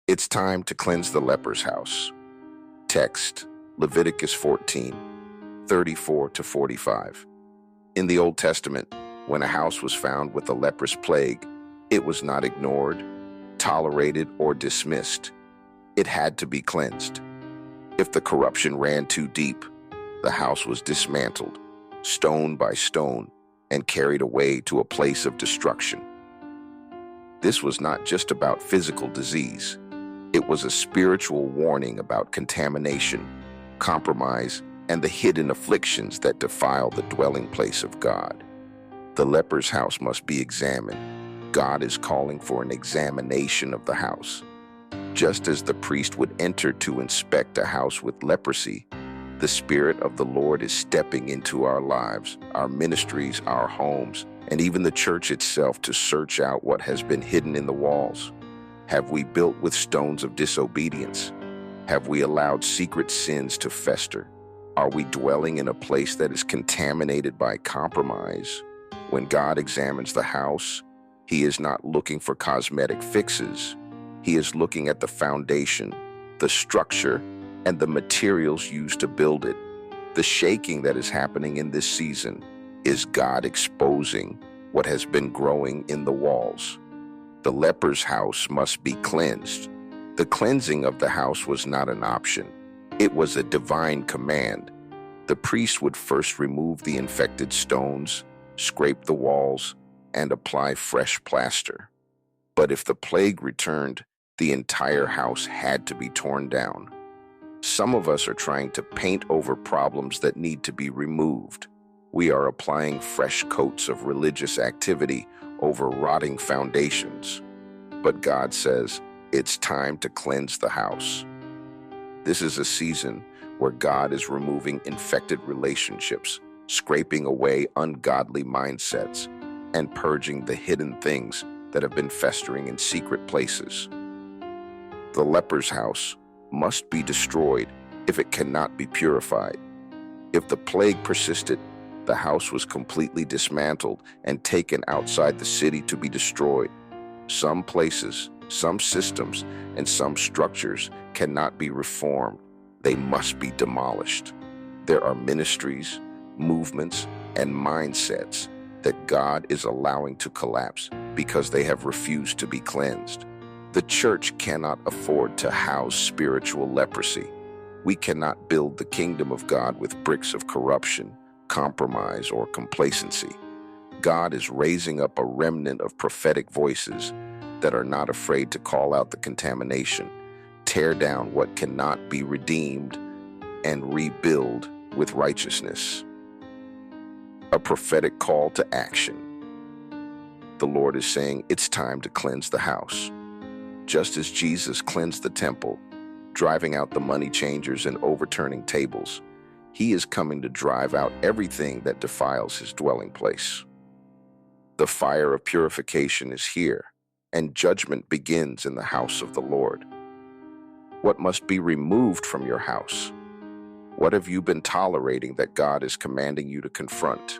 It's time to cleanse the leper's house. Text, Leviticus 14, 34 to 45. In the Old Testament, when a house was found with the leprous plague, it was not ignored, tolerated, or dismissed. It had to be cleansed. If the corruption ran too deep, the house was dismantled, stone by stone, and carried away to a place of destruction. This was not just about physical disease. It was a spiritual warning about contamination, compromise, and the hidden afflictions that defile the dwelling place of God. The leper's house must be examined. God is calling for an examination of the house. Just as the priest would enter to inspect a house with leprosy, the Spirit of the Lord is stepping into our lives, our ministries, our homes, and even the church itself to search out what has been hidden in the walls. Have we built with stones of disobedience? Have we allowed secret sins to fester? Are we dwelling in a place that is contaminated by compromise? When God examines the house, He is not looking for cosmetic fixes. He is looking at the foundation, the structure, and the materials used to build it. The shaking that is happening in this season is God exposing what has been growing in the walls. The leper's house must be cleansed. The cleansing of the house was not an option. It was a divine command. The priest would first remove the infected stones, scrape the walls, and apply fresh plaster. But if the plague returned, the entire house had to be torn down. Some of us are trying to paint over problems that need to be removed. We are applying fresh coats of religious activity over rotting foundations. But God says, it's time to cleanse the house. This is a season where God is removing infected relationships, scraping away ungodly mindsets, and purging the hidden things that have been festering in secret places. The leper's house must be destroyed if it cannot be purified. If the plague persisted, the house was completely dismantled and taken outside the city to be destroyed. Some places, some systems, and some structures cannot be reformed. They must be demolished. There are ministries, movements, and mindsets that God is allowing to collapse because they have refused to be cleansed. The church cannot afford to house spiritual leprosy. We cannot build the kingdom of God with bricks of corruption, compromise, or complacency. God is raising up a remnant of prophetic voices that are not afraid to call out the contamination, tear down what cannot be redeemed, and rebuild with righteousness. A prophetic call to action. The Lord is saying it's time to cleanse the house. Just as Jesus cleansed the temple, driving out the money changers and overturning tables, He is coming to drive out everything that defiles His dwelling place. The fire of purification is here, and judgment begins in the house of the Lord. What must be removed from your house? What have you been tolerating that God is commanding you to confront?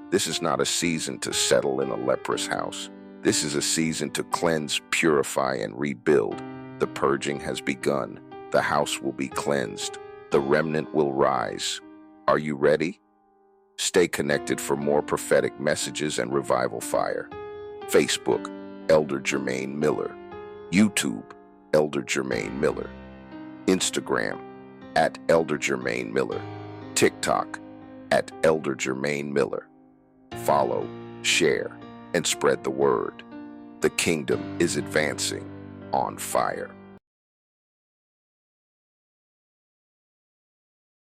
This is not a season to settle in a leprous house. This is a season to cleanse, purify, and rebuild. The purging has begun. The house will be cleansed. The remnant will rise. Are you ready? Stay connected for more prophetic messages and revival fire. Facebook, Elder Jermaine Miller. YouTube, Elder Jermaine Miller. Instagram, @Elder Jermaine Miller. TikTok, @Elder Jermaine Miller. Follow, share, and spread the word. The kingdom is advancing on fire.